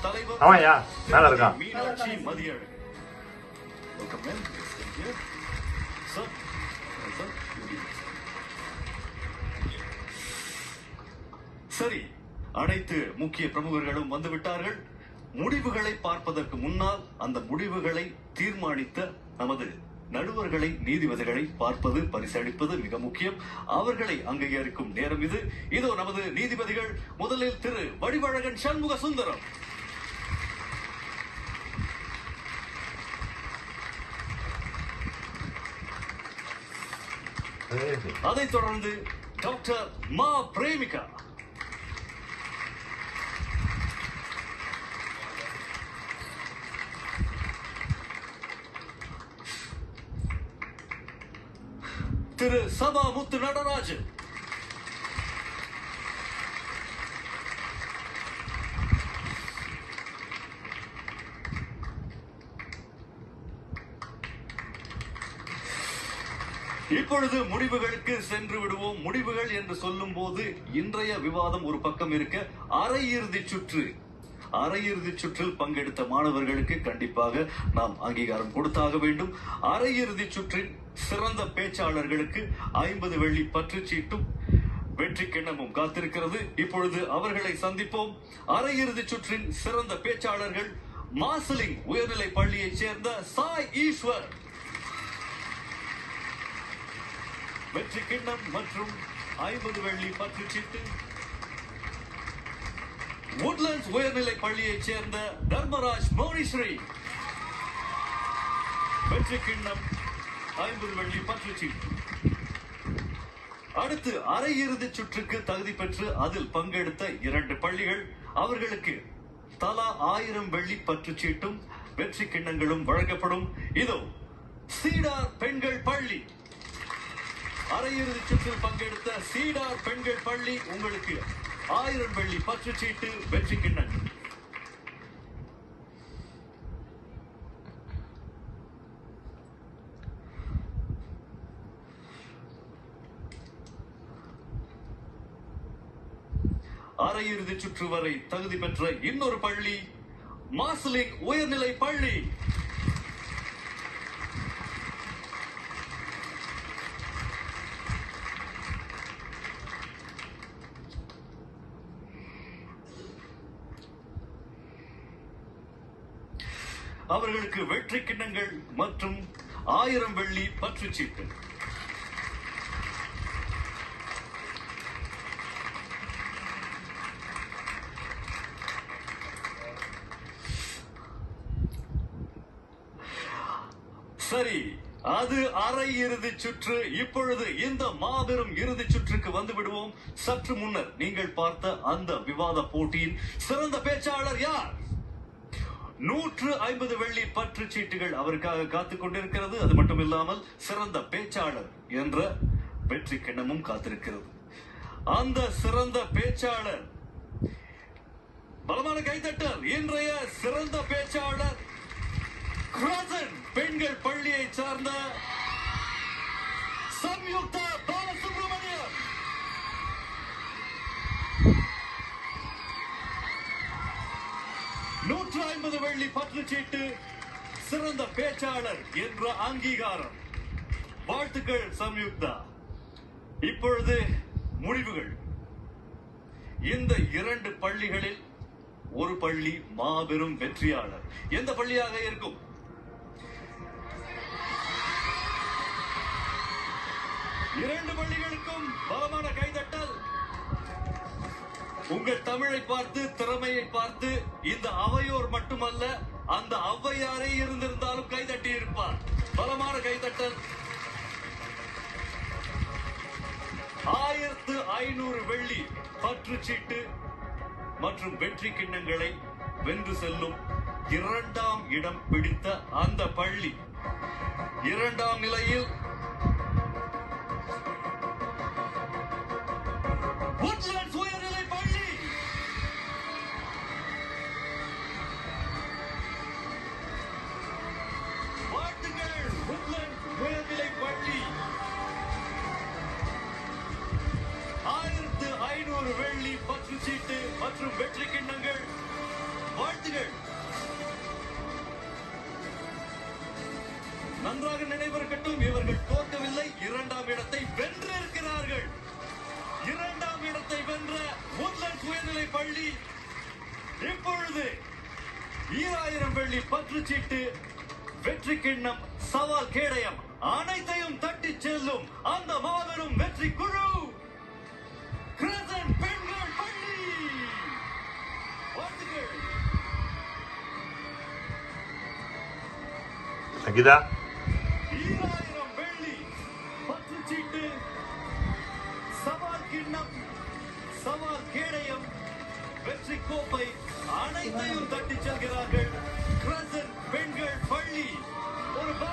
தலைவர் ஆமாயா மேல இருக்கான். மீனாட்சி மதியழகன். சரி, அனைத்து முக்கிய பிரமுகர்களும் வந்துவிட்டார்கள். முடிவுகளை பார்ப்பதற்கு முன்னால் அந்த முடிவுகளை தீர்மானித்த நமது நடுவர்களை, நீதிபதிகளை பார்ப்பது, பரிசளிப்பது மிக முக்கியம். அவர்களை அங்கீகரிக்கும் நேரம் இது. இதோ நமது நீதிபதிகள். முதலில் திரு வடிவழகன் சண்முக சுந்தரம், அதைத் தொடர்ந்து டாக்டர் மா பிரேமிகா, திரு சபா முத்து நடராஜன், இப்பொழுது முடிவுகளுக்கு சென்று விடுவோம். முடிவுகள் என்று சொல்லும் போது இன்றைய விவாதம் ஒரு பக்கம் இருக்க, அரையிறுதி சுற்றில் பங்கெடுத்த மாணவர்களுக்கு கண்டிப்பாக நாம் அங்கீகாரம் கொடுத்தாக வேண்டும். அரையிறுதி சுற்றின் சிறந்த பேச்சாளர்களுக்கு 50 வெள்ளி பற்றுச்சீட்டும் வெற்றி கிண்ணமும் காத்திருக்கிறது. இப்பொழுது அவர்களை சந்திப்போம். அரையிறுதி சுற்றின் சிறந்த பேச்சாளர்கள் மார்சிலிங் உயர்நிலை பள்ளியைச் சேர்ந்த சாய் ஈஸ்வர், வெற்றி கிண்ணம் மற்றும் 50 வெள்ளி பற்றுச்சீட்டு. woodlands உயர்நிலை பள்ளியைச் சேர்ந்த தர்மராஜ் மோனிஸ்ரீ, வெற்றி கிண்ணம் 50 வெள்ளி பற்றுச்சீட்டு. அடுத்து அரையிறுதி சுற்றுக்கு தகுதி பெற்று அதில் பங்கெடுத்த 2 பள்ளிகள், அவர்களுக்கு தலா 1000 வெள்ளி பற்றுச்சீட்டும் வெற்றி கிண்ணங்களும் வழங்கப்படும். இதோ சீடார் பெண்கள் பள்ளி, அரையிறுதி சுற்றில் பங்கெடுத்த சீடார் பெண்கள் பள்ளி, உங்களுக்கு 1000 வெள்ளி பற்றுச்சீட்டு வெற்றி கிண்ணங்கள். அரையிறுதி சுற்று வரை தகுதி பெற்ற இன்னொரு பள்ளி மார்சிலிங் உயர்நிலை பள்ளி, அவர்களுக்கு வெற்றி கிண்ணங்கள் மற்றும் 1000 வெள்ளி பற்றுச்சீட்டு. சரி, அது அரையிறுதி சுற்று. இப்பொழுது இந்த மாபெரும் இறுதி சுற்றுக்கு வந்து விடுவோம். சற்று முன்னர் நீங்கள் பார்த்த அந்த விவாத போட்டியின் சிறந்த பேச்சாளர் யார்? 150 வெள்ளி பற்றுச்சீட்டுகள் அவருக்காக காத்துக் கொண்டிருக்கிறது. அது மட்டும் இல்லாமல் சிறந்த பேச்சாளர் என்ற வெற்றி கிண்ணமும் காத்திருக்கிறது. அந்த சிறந்த பேச்சாளர், பலமான கைதட்டல். இன்றைய சிறந்த பேச்சாளர் கிராசன் பெண்கள் பள்ளியை சார்ந்த சம்யுக்தா பாலசுப்ரமணியம். $150 வெள்ளி பற்றுச்சீட்டு, சிறந்த பேச்சாளர் என்ற அங்கீகாரம். வாழ்த்துக்கள் சம்யுக்தா. இப்பொழுது முடிவுகள். இந்த 2 பள்ளிகளில் ஒரு பள்ளி மாபெரும் வெற்றியாளர். எந்த பள்ளியாக இருக்கும்? இரண்டு பள்ளிகளுக்கும் பலமான கைதட்டல். உங்கள் தமிழை பார்த்து, திறமையை பார்த்து இந்த அவையோர் மட்டுமல்ல, அந்த ஔவையாரே இருந்திருந்தாலும் கைதட்டி இருப்பார். பலமான கைதட்டல். 1500 வெள்ளி பற்றுச்சீட்டு மற்றும் வெற்றி கிண்ணங்களை வென்று செல்லும் 2ஆம் இடம் பிடித்த அந்த பள்ளி. 2ஆம் நிலையில் woodlands உயர்நிலை பள்ளி. வாழ்த்துக்கள் woodlands உயர்நிலை பள்ளி. 1500 வெள்ளி பற்றுச்சீட்டு மற்றும் வெற்றி கிண்ணங்கள். வாழ்த்துக்கள். நன்றாக நினைவிருக்கட்டும், இவர்கள் தோற்கவில்லை, இரண்டாம் இடத்தை வென்றிருக்கிறார்கள். இரண்டாம் இடத்தை வென்ற woodlands உயர்நிலை பள்ளி இப்பொழுது 2000 வெள்ளி பற்றுச்சீட்டு, வெற்றி கிண்ணம், சவால் கேடயம் அனைத்தையும் தட்டி செல்லும் அந்த மாபெரும் வெற்றி குழு கிரசன்ட் பெண்கள் பள்ளி. வாழ்த்துக்கள். சங்கீதா 2000 வெள்ளி பற்றுச்சீட்டு, சவால் கிண்ணம், சவால் கேடயம், வெற்றி கோப்பை அனைத்தையும் தட்டி செல்கிறார்கள் கிரசன்ட் பெண்கள் பள்ளி. ஒரு